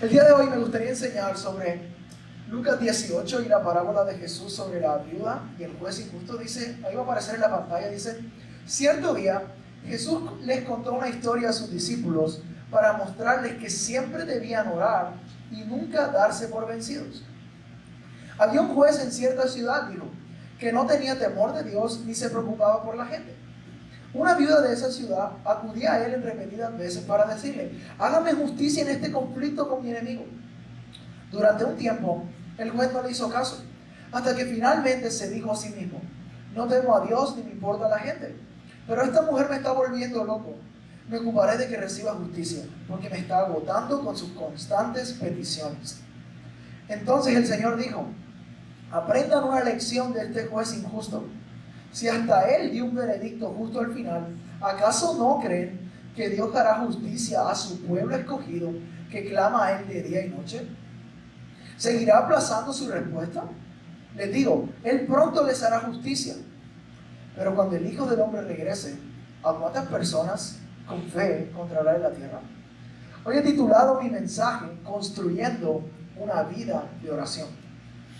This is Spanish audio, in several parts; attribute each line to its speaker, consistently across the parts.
Speaker 1: El día de hoy me gustaría enseñar sobre Lucas 18 y la parábola de Jesús sobre la viuda y el juez injusto. Dice, ahí va a aparecer en la pantalla, dice: cierto día Jesús les contó una historia a sus discípulos para mostrarles que siempre debían orar y nunca darse por vencidos. Había un juez en cierta ciudad, dijo, que no tenía temor de Dios ni se preocupaba por la gente. Una viuda de esa ciudad acudía a él en repetidas veces para decirle: hágame justicia en este conflicto con mi enemigo. Durante un tiempo, el juez no le hizo caso, hasta que finalmente se dijo a sí mismo: no temo a Dios ni me importa la gente, pero esta mujer me está volviendo loco. Me ocuparé de que reciba justicia, porque me está agotando con sus constantes peticiones. Entonces el Señor dijo: aprendan una lección de este juez injusto. Si hasta él dio un veredicto justo al final, ¿acaso no creen que Dios hará justicia a su pueblo escogido que clama a él de día y noche? ¿Seguirá aplazando su respuesta? Les digo, él pronto les hará justicia. Pero cuando el Hijo del Hombre regrese, ¿a cuántas personas con fe encontrará en la tierra? Hoy he titulado mi mensaje Construyendo una vida de oración.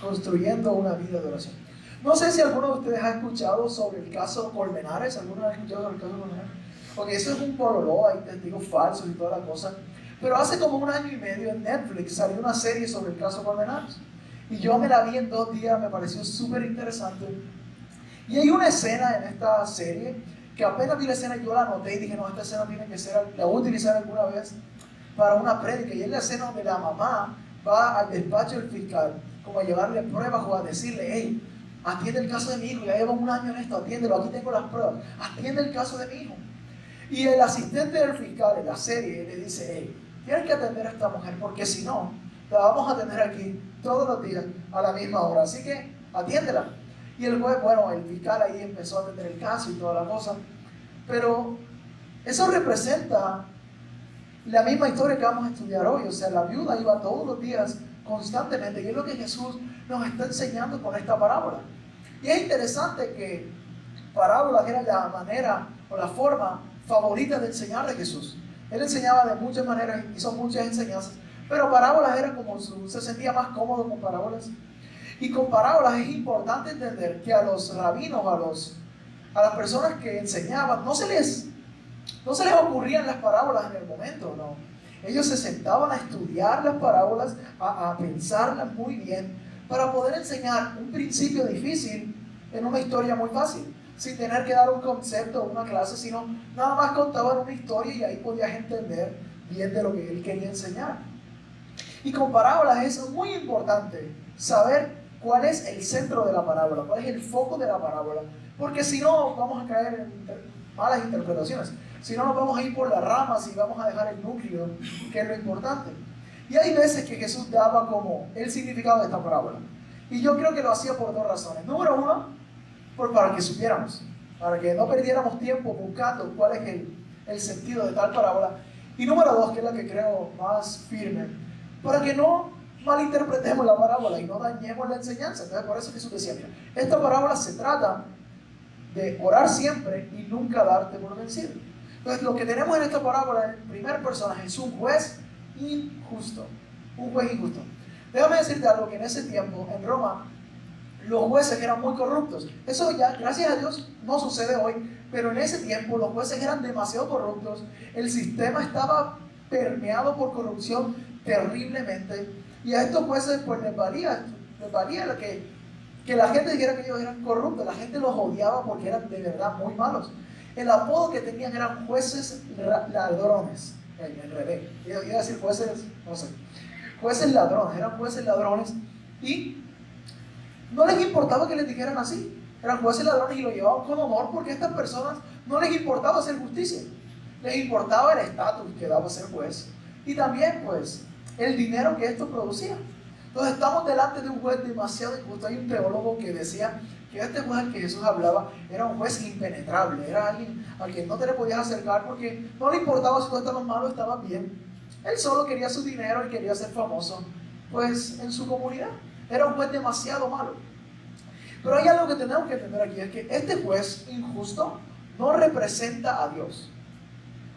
Speaker 1: Construyendo una vida de oración. No sé si alguno de ustedes ha escuchado sobre el caso Colmenares. ¿Alguno ha escuchado sobre el caso Colmenares? Porque eso es un pololó, hay testigos falsos y toda la cosa. Pero hace como 1 año y medio en Netflix salió una serie sobre el caso Colmenares. Y yo me la vi en 2 días, me pareció súper interesante. Y hay una escena en esta serie que apenas vi la escena yo la anoté y dije: no, esta escena tiene que ser, la voy a utilizar alguna vez para una prédica. Y es la escena donde la mamá va al despacho del fiscal como a llevarle pruebas o a decirle: hey, atiende el caso de mi hijo, ya llevo 1 año en esto, atiéndelo, aquí tengo las pruebas, atiende el caso de mi hijo. Y el asistente del fiscal en la serie le dice: hey, tienes que atender a esta mujer, porque si no, la vamos a atender aquí todos los días a la misma hora, así que atiéndela. Y el juez, bueno, el fiscal ahí empezó a atender el caso y toda la cosa, pero eso representa la misma historia que vamos a estudiar hoy. O sea, la viuda iba todos los días constantemente, y es lo que Jesús nos está enseñando con esta parábola. Y es interesante que parábolas era la manera o la forma favorita de enseñar de Jesús. Él enseñaba de muchas maneras, hizo muchas enseñanzas, pero parábolas era como se sentía más cómodo con parábolas. Y con parábolas es importante entender que a los rabinos, a las personas que enseñaban, no se les ocurrían las parábolas en el momento, no. Ellos se sentaban a estudiar las parábolas, a pensarlas muy bien, para poder enseñar un principio difícil en una historia muy fácil, sin tener que dar un concepto o una clase, sino nada más contaban una historia y ahí podías entender bien de lo que él quería enseñar. Y con parábolas es muy importante saber cuál es el centro de la parábola, cuál es el foco de la parábola, porque si no vamos a caer en malas interpretaciones. Si no, nos vamos a ir por las ramas y vamos a dejar el núcleo, que es lo importante. Y hay veces que Jesús daba como el significado de esta parábola. Y yo creo que lo hacía por 2 razones. Número 1, para que supiéramos, para que no perdiéramos tiempo buscando cuál es el sentido de tal parábola. Y número 2, que es la que creo más firme, para que no malinterpretemos la parábola y no dañemos la enseñanza. Entonces, por eso Jesús decía: mira, esta parábola se trata de orar siempre y nunca darte por vencido. Entonces, lo que tenemos en esta parábola, el primer personaje, es un juez injusto. Un juez injusto. Déjame decirte algo, que en ese tiempo, en Roma, los jueces eran muy corruptos. Eso ya, gracias a Dios, no sucede hoy, pero en ese tiempo los jueces eran demasiado corruptos. El sistema estaba permeado por corrupción terriblemente. Y a estos jueces, pues les valía que la gente dijera que ellos eran corruptos. La gente los odiaba porque eran de verdad muy malos. El apodo que tenían eran jueces ladrones. Me enredé. Iba a decir jueces, no sé. Jueces ladrones, eran jueces ladrones. Y no les importaba que les dijeran así. Eran jueces ladrones y lo llevaban con honor, porque a estas personas no les importaba hacer justicia. Les importaba el estatus que daba ser juez. Y también, pues, el dinero que esto producía. Entonces estamos delante de un juez demasiado injusto. Hay un teólogo que decía que este juez al que Jesús hablaba era un juez impenetrable, era alguien al que no te le podías acercar porque no le importaba si tú estabas mal o estabas bien. Él solo quería su dinero y quería ser famoso, pues, en su comunidad. Era un juez demasiado malo. Pero hay algo que tenemos que entender aquí, es que este juez injusto no representa a Dios.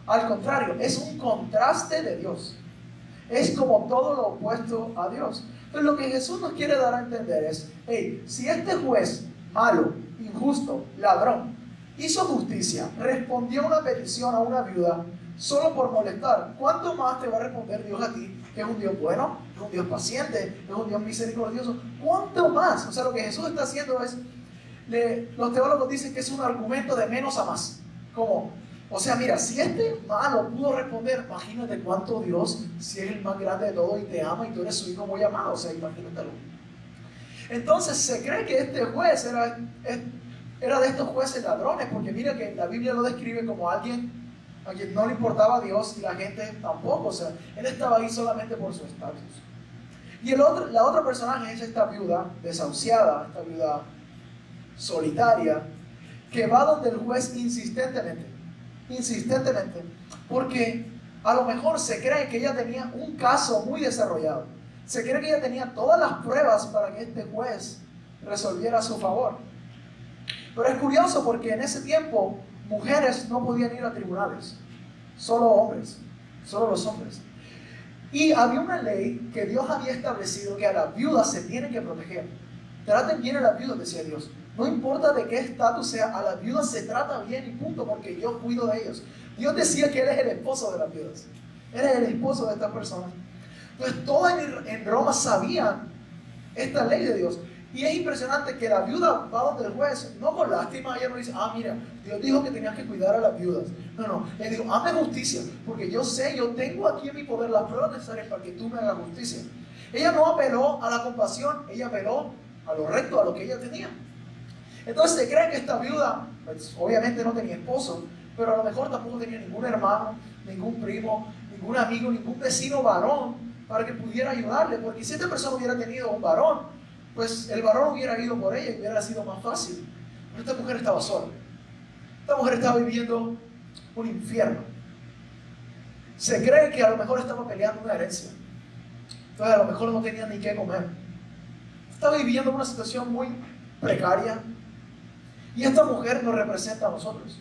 Speaker 1: Al contrario, es un contraste de Dios. es como todo lo opuesto a Dios. Entonces lo que Jesús nos quiere dar a entender es, hey, si este juez malo, injusto, ladrón, hizo justicia, respondió a una petición a una viuda solo por molestar, ¿cuánto más te va a responder Dios a ti, que es un Dios bueno, es un Dios paciente, es un Dios misericordioso? ¿Cuánto más? O sea, lo que Jesús está haciendo es, los teólogos dicen que es un argumento de menos a más. Como, o sea, mira, si este malo pudo responder, imagínate cuánto Dios, si es el más grande de todos y te ama y tú eres su hijo muy amado, o sea, imagínatelo. Entonces se cree que este juez era de estos jueces ladrones, porque mira que la Biblia lo describe como alguien a quien no le importaba a Dios y la gente tampoco, o sea, él estaba ahí solamente por su estatus. Y la otra personaje es esta viuda desahuciada, esta viuda solitaria, que va donde el juez insistentemente, porque a lo mejor se cree que ella tenía un caso muy desarrollado, se cree que ella tenía todas las pruebas para que este juez resolviera a su favor. Pero es curioso porque en ese tiempo mujeres no podían ir a tribunales, solo hombres, solo los hombres. Y había una ley que Dios había establecido que a las viudas se tiene que proteger. Traten bien a las viudas, decía Dios. No importa de qué estatus sea, a las viudas se trata bien y punto, porque yo cuido de ellos. Dios decía que Él es el esposo de las viudas. Él es el esposo de estas personas. Entonces todos en Roma sabían esta ley de Dios. Y es impresionante que la viuda va donde el juez, no con lástima, ella no dice, mira, Dios dijo que tenías que cuidar a las viudas. No, él dijo, hazme justicia, porque yo tengo aquí en mi poder las pruebas necesarias para que tú me hagas justicia. Ella no apeló a la compasión, ella apeló a lo recto, a lo que ella tenía. Entonces se cree que esta viuda, pues, obviamente no tenía esposo, pero a lo mejor tampoco tenía ningún hermano, ningún primo, ningún amigo, ningún vecino varón para que pudiera ayudarle, porque si esta persona hubiera tenido un varón, pues el varón hubiera ido por ella y hubiera sido más fácil. Pero esta mujer estaba sola. Esta mujer estaba viviendo un infierno. Se cree que a lo mejor estaba peleando una herencia. Entonces a lo mejor no tenía ni qué comer. Estaba viviendo una situación muy precaria. Y esta mujer nos representa a nosotros.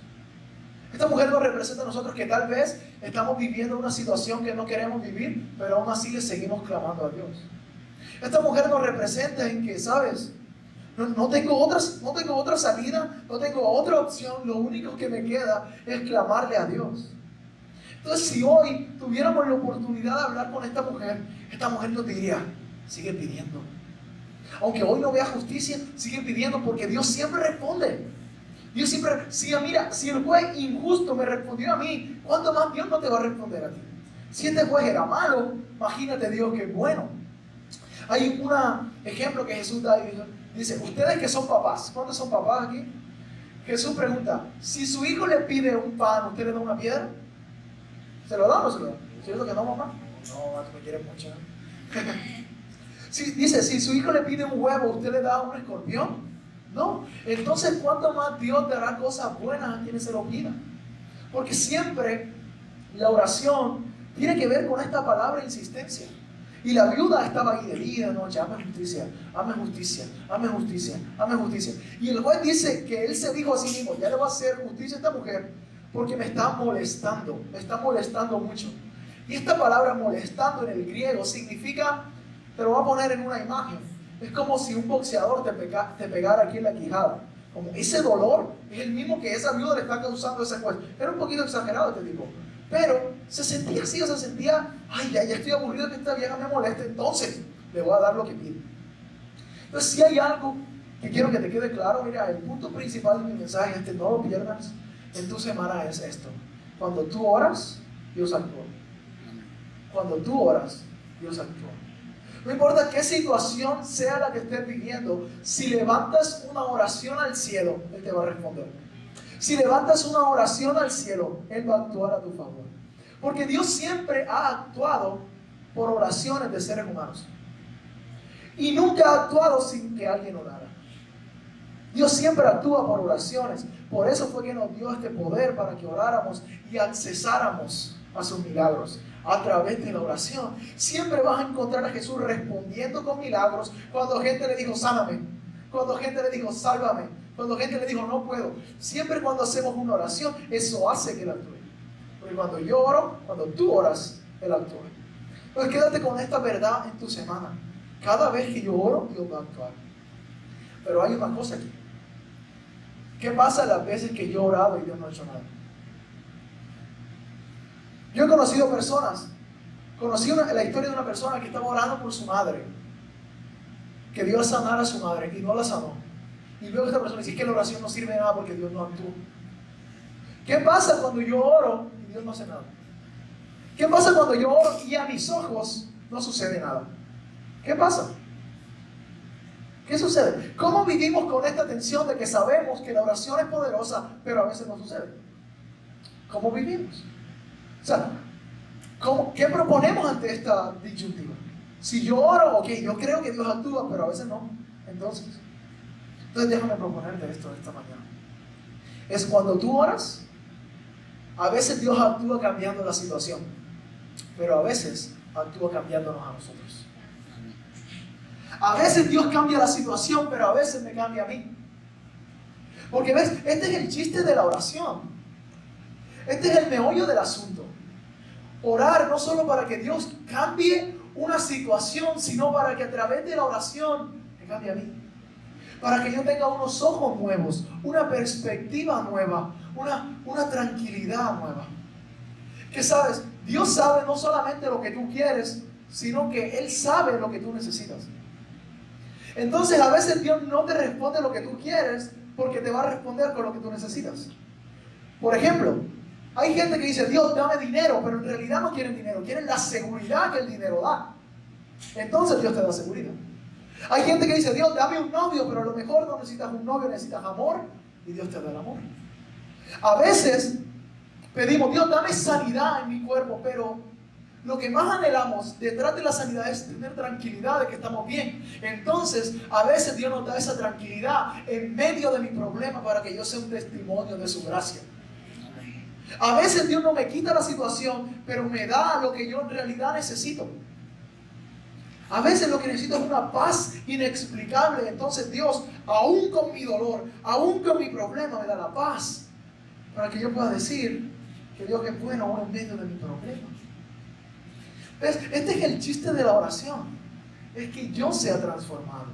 Speaker 1: Esta mujer nos representa a nosotros que tal vez estamos viviendo una situación que no queremos vivir, pero aún así le seguimos clamando a Dios. Esta mujer nos representa en que, ¿sabes? No tengo otra salida, no tengo otra opción, lo único que me queda es clamarle a Dios. Entonces, si hoy tuviéramos la oportunidad de hablar con esta mujer nos diría, sigue pidiendo. Aunque hoy no vea justicia, sigue pidiendo, porque Dios siempre responde. Dios siempre, si el juez injusto me respondió a mí, ¿cuánto más Dios no te va a responder a ti? Si este juez era malo, imagínate Dios que es bueno. Hay un ejemplo que Jesús da y dice, ustedes que son papás, ¿cuántos son papás aquí? Jesús pregunta, si su hijo le pide un pan, ¿usted le da una piedra? ¿Se lo da o no se lo da? ¿Cierto que no, mamá? No, me quiere mucho. Dice, si su hijo le pide un huevo, ¿usted le da un escorpión? No. Entonces, ¿cuánto más Dios dará cosas buenas a quienes se lo pidan? Porque siempre la oración tiene que ver con esta palabra insistencia. Y la viuda estaba ahí de día, noche, hazme justicia, hazme justicia, hazme justicia, hazme justicia. Y el juez dice que él se dijo a sí mismo, ya le voy a hacer justicia a esta mujer porque me está molestando mucho. Y esta palabra molestando en el griego significa, te lo voy a poner en una imagen, es como si un boxeador te pegara aquí en la quijada. Como ese dolor es el mismo que esa viuda le está causando a ese juez. Era un poquito exagerado este tipo. Pero se sentía así, ya estoy aburrido de que esta vieja me moleste, entonces le voy a dar lo que pide. Entonces, si hay algo que quiero que te quede claro, mira, el punto principal de mi mensaje no lo pierdas en tu semana es esto. Cuando tú oras, Dios actúa. Cuando tú oras, Dios actúa. No importa qué situación sea la que estés viviendo, si levantas una oración al cielo, Él te va a responder. Si levantas una oración al cielo, Él va a actuar a tu favor. Porque Dios siempre ha actuado por oraciones de seres humanos. Y nunca ha actuado sin que alguien orara. Dios siempre actúa por oraciones. Por eso fue que nos dio este poder para que oráramos y accesáramos a sus milagros a través de la oración. Siempre vas a encontrar a Jesús respondiendo con milagros cuando gente le dijo, sáname. Cuando gente le dijo, sálvame. Cuando gente le dijo, no puedo. Siempre cuando hacemos una oración, eso hace que Él actúe. Porque cuando yo oro, cuando tú oras, Él actúa. Pues quédate con esta verdad en tu semana. Cada vez que yo oro, Dios va a actuar. Pero hay una cosa aquí. ¿Qué pasa las veces que yo he orado y Dios no ha hecho nada? Yo he conocido personas. La historia de una persona que estaba orando por su madre. Que Dios sanara a su madre y no la sanó. Y luego esta persona dice que la oración no sirve de nada porque Dios no actuó. ¿Qué pasa cuando yo oro y Dios no hace nada? ¿Qué pasa cuando yo oro y a mis ojos no sucede nada? ¿Qué pasa? ¿Qué sucede? ¿Cómo vivimos con esta tensión de que sabemos que la oración es poderosa, pero a veces no sucede? ¿Cómo vivimos? O sea, ¿qué proponemos ante esta disyuntiva? Si yo oro, ok, yo creo que Dios actúa, pero a veces no. Entonces déjame proponerte esto esta mañana. Es cuando tú oras, a veces Dios actúa cambiando la situación, pero a veces actúa cambiándonos a nosotros. A veces Dios cambia la situación, pero a veces me cambia a mí. Porque ves, este es el chiste de la oración. Este es el meollo del asunto. Orar no solo para que Dios cambie una situación, sino para que a través de la oración me cambie a mí. Para que yo tenga unos ojos nuevos, una perspectiva nueva, una tranquilidad nueva. Que sabes, Dios sabe no solamente lo que tú quieres, sino que Él sabe lo que tú necesitas. Entonces a veces Dios no te responde lo que tú quieres porque te va a responder con lo que tú necesitas. Por ejemplo, hay gente que dice, Dios, dame dinero, pero en realidad no quieren dinero, quieren la seguridad que el dinero da. Entonces Dios te da seguridad. Hay gente que dice, Dios, dame un novio, pero a lo mejor no necesitas un novio, necesitas amor, y Dios te da el amor. A veces pedimos, Dios, dame sanidad en mi cuerpo, pero lo que más anhelamos detrás de la sanidad es tener tranquilidad de que estamos bien. Entonces, a veces Dios nos da esa tranquilidad en medio de mi problema para que yo sea un testimonio de su gracia. A veces Dios no me quita la situación, pero me da lo que yo en realidad necesito. A veces lo que necesito es una paz inexplicable. Entonces Dios, aún con mi dolor, aún con mi problema, me da la paz para que yo pueda decir que Dios es bueno aún en medio de mi problema. ¿Ves? Este es el chiste de la oración. Es que yo sea transformado.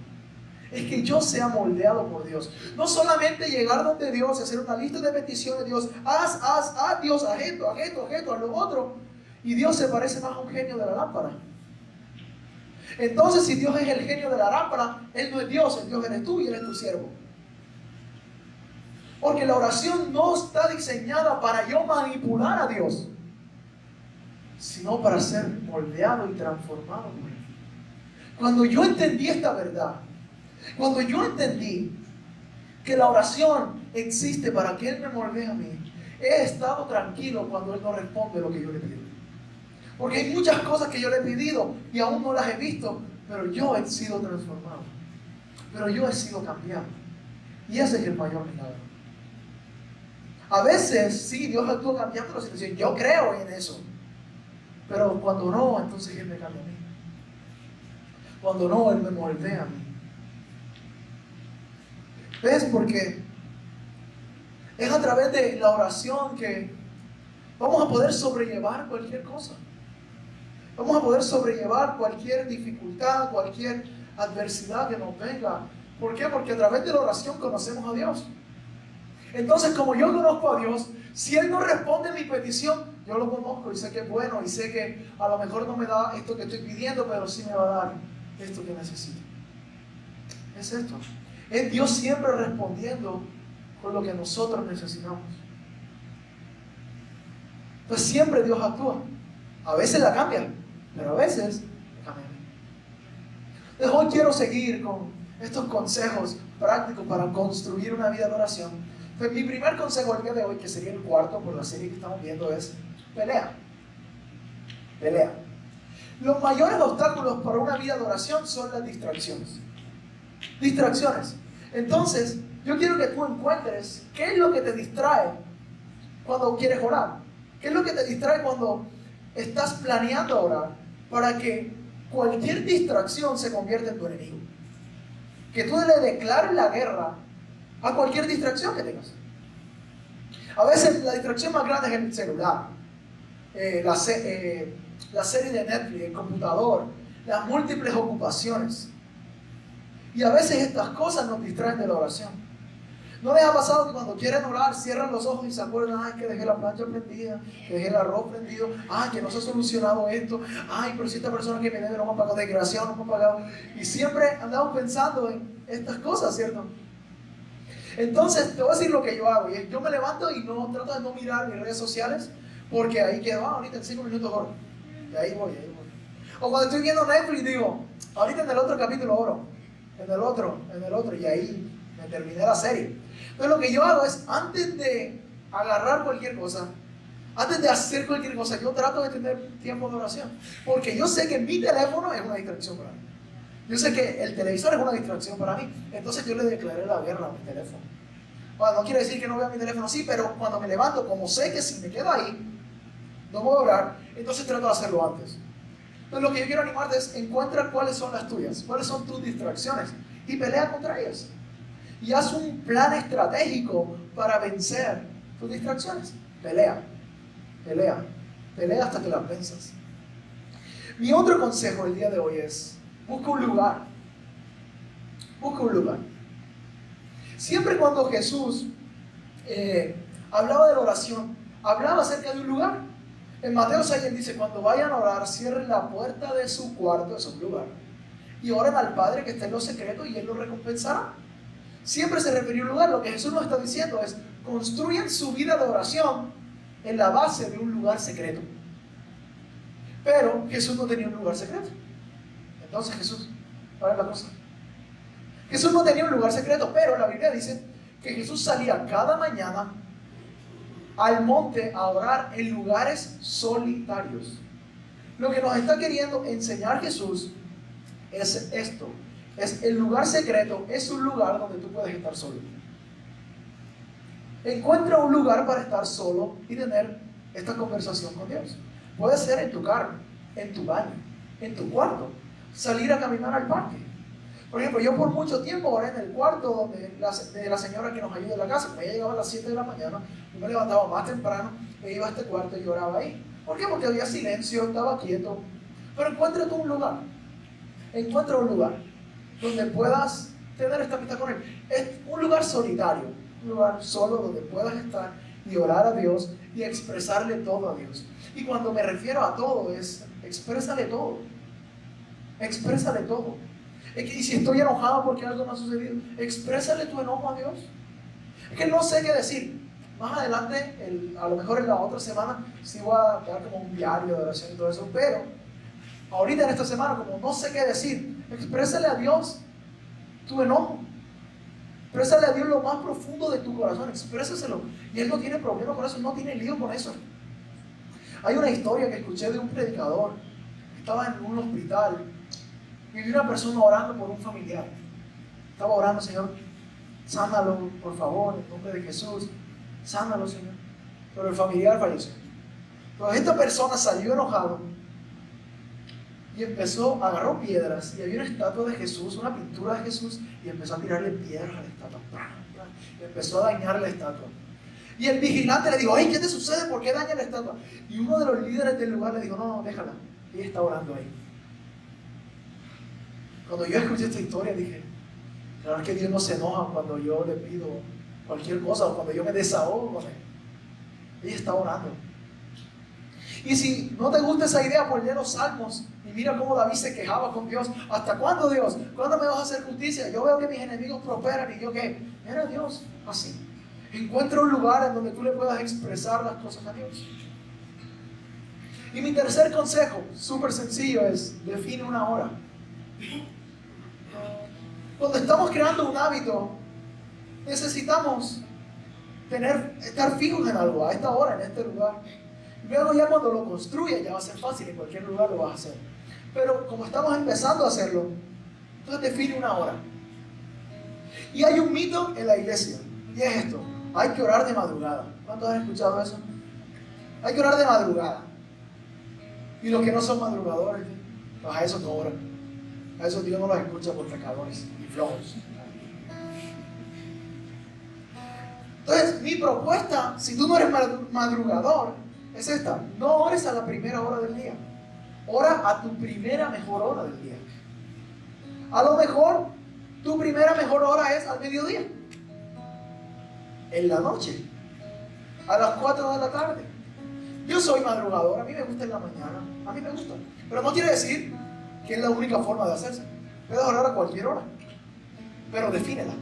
Speaker 1: Es que yo sea moldeado por Dios. No solamente llegar donde Dios y hacer una lista de peticiones. Dios, Dios, haz esto, haz lo otro. Y Dios se parece más a un genio de la lámpara. Entonces, si Dios es el genio de la lámpara, Él no es Dios, el Dios eres tú y Él es tu siervo. Porque la oración no está diseñada para yo manipular a Dios, sino para ser moldeado y transformado por Él. Cuando yo entendí esta verdad, cuando yo entendí que la oración existe para que Él me moldee a mí, he estado tranquilo cuando Él no responde lo que yo le pido. Porque hay muchas cosas que yo le he pedido y aún no las he visto, pero yo he sido transformado. Pero yo he sido cambiado. Y ese es el mayor milagro. A veces, sí, Dios actúa cambiando la situación. Yo creo en eso. Pero cuando no, entonces Él me cambia a mí. Cuando no, Él me moldea a mí. ¿Ves? Porque es a través de la oración que vamos a poder sobrellevar cualquier cosa. Vamos a poder sobrellevar cualquier dificultad, cualquier adversidad que nos venga. ¿Por qué? Porque a través de la oración conocemos a Dios. Entonces, como yo conozco a Dios, si Él no responde a mi petición, yo lo conozco y sé que es bueno y sé que a lo mejor no me da esto que estoy pidiendo, pero sí me va a dar esto que necesito. Es esto. Es Dios siempre respondiendo con lo que nosotros necesitamos. Pues siempre Dios actúa. A veces la cambia, pero a veces la cambia. Entonces hoy quiero seguir con estos consejos prácticos para construir una vida de oración. Pues mi primer consejo el día de hoy, que sería el cuarto por la serie que estamos viendo, es pelea. Pelea. Los mayores obstáculos para una vida de oración son las distracciones. Distracciones. Entonces, yo quiero que tú encuentres qué es lo que te distrae cuando quieres orar. ¿Qué es lo que te distrae cuando estás planeando orar? Para que cualquier distracción se convierta en tu enemigo. Que tú le declares la guerra a cualquier distracción que tengas. A veces la distracción más grande es el celular, la serie de Netflix, el computador, las múltiples ocupaciones. Y a veces estas cosas nos distraen de la oración. ¿No les ha pasado que cuando quieren orar cierran los ojos y se acuerdan, ay, que dejé la plancha prendida, que dejé el arroz prendido, ay, que no se ha solucionado esto, ay, pero si esta persona que me debe no me ha pagado, desgraciado, no me ha pagado? Y siempre andamos pensando en estas cosas, ¿cierto? Entonces, te voy a decir lo que yo hago. Yo me levanto y no trato de no mirar mis redes sociales, porque ahí quedo, ahorita en 5 minutos oro. Y ahí voy. O cuando estoy viendo Netflix digo, ahorita en el otro capítulo oro, en el otro, y ahí me terminé la serie. Entonces lo que yo hago es, antes de agarrar cualquier cosa, antes de hacer cualquier cosa, yo trato de tener tiempo de oración. Porque yo sé que mi teléfono es una distracción para mí. Yo sé que el televisor es una distracción para mí. Entonces yo le declaré la guerra a mi teléfono. Bueno, no quiere decir que no vea mi teléfono, sí, pero cuando me levanto, como sé que si me quedo ahí, no voy a orar, entonces trato de hacerlo antes. Entonces lo que yo quiero animarte es, encuentra cuáles son las tuyas, cuáles son tus distracciones y pelea contra ellas. Y haz un plan estratégico para vencer tus distracciones. Pelea hasta que las venzas. Mi otro consejo el día de hoy es, busca un lugar. Siempre cuando Jesús hablaba de la oración, hablaba acerca de un lugar. En Mateo 6 él dice, cuando vayan a orar, cierren la puerta de su cuarto, eso es un lugar, y oren al Padre que está en lo secreto y Él lo recompensará. Siempre se refiere a un lugar. Lo que Jesús nos está diciendo es, construyan su vida de oración en la base de un lugar secreto. Pero Jesús no tenía un lugar secreto. Entonces Jesús, ¿cuál es la cosa? Jesús no tenía un lugar secreto, pero la Biblia dice que Jesús salía cada mañana al monte a orar en lugares solitarios. Lo que nos está queriendo enseñar Jesús es esto. Es el lugar secreto, es un lugar donde tú puedes estar solo. Encuentra un lugar para estar solo y tener esta conversación con Dios. Puede ser en tu carro, en tu baño, en tu cuarto, salir a caminar al parque. Por ejemplo, yo por mucho tiempo oré en el cuarto de la señora que nos ayuda en la casa. Ella llegaba a las 7 de la mañana, yo me levantaba más temprano, me iba a este cuarto y oraba ahí. ¿Por qué? Porque había silencio, estaba quieto. Pero encuentra tú un lugar. Encuentra un lugar donde puedas tener esta amistad con Él. Es un lugar solitario, un lugar solo donde puedas estar y orar a Dios y expresarle todo a Dios. Y cuando me refiero a todo es, exprésale todo. Exprésale todo. Y si estoy enojado porque algo no ha sucedido, exprésale tu enojo a Dios. Es que no sé qué decir. Más adelante, a lo mejor en la otra semana, sí voy a dar como un diario de oración y todo eso, pero ahorita en esta semana, como no sé qué decir, exprésale a Dios tu enojo. Exprésale a Dios lo más profundo de tu corazón, exprésaselo. Y Él no tiene problema con eso, no tiene lío con eso. Hay una historia que escuché de un predicador. Estaba en un hospital y vi una persona orando por un familiar. Estaba orando, Señor, sánalo, por favor, en nombre de Jesús. Sánalo, Señor. Pero el familiar falleció. Entonces esta persona salió enojado y agarró piedras y había una estatua de Jesús, una pintura de Jesús, y empezó a tirarle piedras a la estatua. Y empezó a dañar la estatua. Y el vigilante le dijo, ay, ¿qué te sucede? ¿Por qué daña la estatua? Y uno de los líderes del lugar le dijo, no, déjala. Ella está orando ahí. Cuando yo escuché esta historia dije, claro que Dios no se enoja cuando yo le pido cualquier cosa o cuando yo me desahogo con Él. Ella está orando. Y si no te gusta esa idea, pues lee los salmos y mira cómo David se quejaba con Dios. ¿Hasta cuándo, Dios? ¿Cuándo me vas a hacer justicia? Yo veo que mis enemigos prosperan y yo ¿qué? Era Dios así. Encuentra un lugar en donde tú le puedas expresar las cosas a Dios. Y mi tercer consejo, súper sencillo, es define una hora. Cuando estamos creando un hábito, necesitamos estar fijos en algo, a esta hora, en este lugar. Luego ya cuando lo construyas ya va a ser fácil, en cualquier lugar lo vas a hacer. Pero como estamos empezando a hacerlo, entonces define una hora. Y hay un mito en la iglesia, y es esto: hay que orar de madrugada. ¿Cuántos han escuchado eso? Hay que orar de madrugada. Y los que no son madrugadores, pues a eso no oran. A eso Dios no los escucha por pecadores y flojos. Entonces, mi propuesta, si tú no eres madrugador, es esta: no ores a la primera hora del día. ora a tu primera mejor hora del día. A lo mejor tu primera mejor hora es al mediodía, en la noche, a las 4 de la tarde. Yo soy madrugador, a mí me gusta en la mañana, a mí me gusta. Pero no quiere decir que es la única forma de hacerse. Puedes orar a cualquier hora, pero defínela.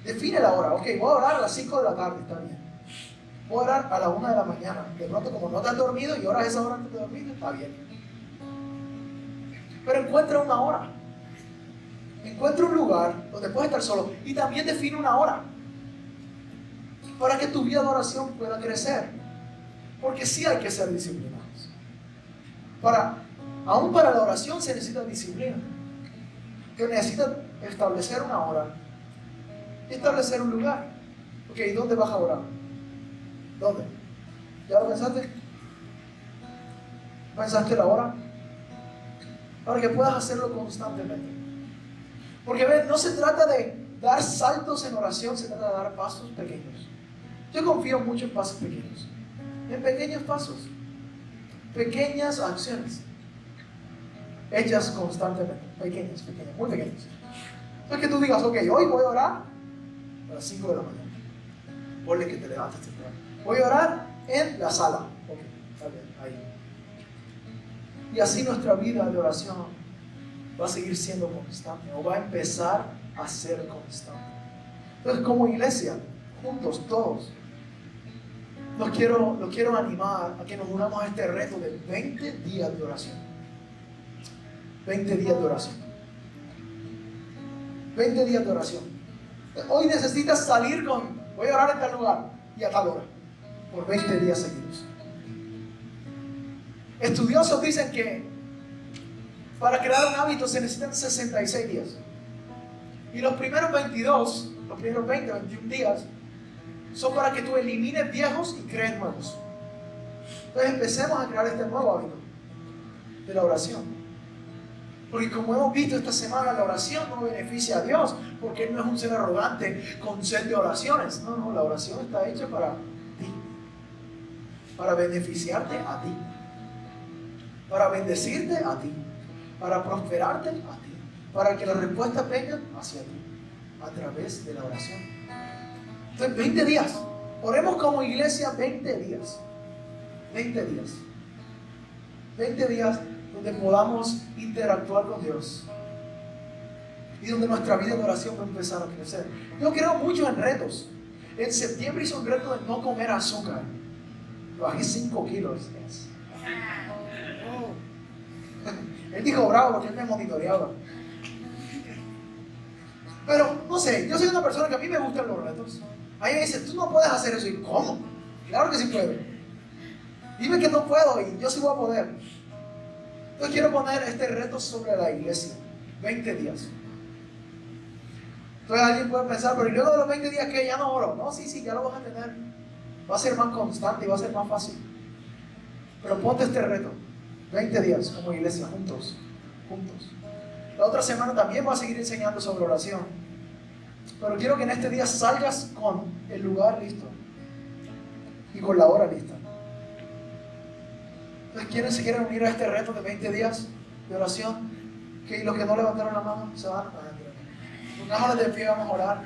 Speaker 1: Define la hora. Ok, voy a orar a las 5 de la tarde, está bien. Voy a orar a la 1 de la mañana. De pronto, como no te has dormido y oras esa hora antes de dormir, está bien. Pero encuentra una hora. Encuentra un lugar donde puedes estar solo. Y también define una hora, para que tu vida de oración pueda crecer. Porque sí hay que ser disciplinados. Aún para la oración se necesita disciplina. Que necesitas establecer una hora. Establecer un lugar. Ok, ¿dónde vas a orar? ¿Dónde? ¿Ya lo pensaste? ¿Pensaste la hora? Para que puedas hacerlo constantemente. Porque ven, no se trata de dar saltos en oración, se trata de dar pasos pequeños. Yo confío mucho en pasos pequeños. En pequeños pasos. Pequeñas acciones. Hechas constantemente. Pequeñas, muy pequeñas. Entonces que tú digas, ok, hoy voy a orar a las 5 de la mañana. Ponle que te levantes temprano. Voy a orar en la sala. Ok, está bien, ahí. Y así nuestra vida de oración va a seguir siendo constante, o va a empezar a ser constante. Entonces, como iglesia, juntos, todos, los quiero animar a que nos unamos a este reto de 20 días de oración. 20 días de oración. 20 días de oración. Hoy necesitas salir con, voy a orar en tal lugar y a tal hora, por 20 días seguidos. Estudiosos dicen que para crear un hábito se necesitan 66 días. Y los primeros 22, los primeros 20, 21 días son para que tú elimines viejos y crees nuevos. Entonces empecemos a crear este nuevo hábito de la oración. Porque como hemos visto esta semana, la oración no beneficia a Dios, porque Él no es un ser arrogante con sed de oraciones. No, la oración está hecha para ti, para beneficiarte a ti, para bendecirte a ti, para prosperarte a ti, para que las respuestas vengan hacia ti, a través de la oración. Entonces, 20 días. Oremos como iglesia 20 días. 20 días. 20 días donde podamos interactuar con Dios. Y donde nuestra vida de oración va a empezar a crecer. Yo creo mucho en retos. En septiembre hice un reto de no comer azúcar. Bajé 5 kilos. Él dijo bravo porque él me monitoreaba. Pero, no sé, yo soy una persona que a mí me gustan los retos. Ahí me dice, tú no puedes hacer eso. ¿Y cómo? Claro que sí puedo. Dime que no puedo y yo sí voy a poder. Entonces quiero poner este reto sobre la iglesia. 20 días. Entonces alguien puede pensar, pero ¿y luego de los 20 días que ya no oro? No, sí, ya lo vas a tener. Va a ser más constante y va a ser más fácil. Pero ponte este reto. 20 días como iglesia, juntos. La otra semana también voy a seguir enseñando sobre oración. Pero quiero que en este día salgas con el lugar listo y con la hora lista. Entonces, ¿quiénes se quieren unir a este reto de 20 días de oración? Que los que no levantaron la mano se van a pongámonos de pie, vamos a orar.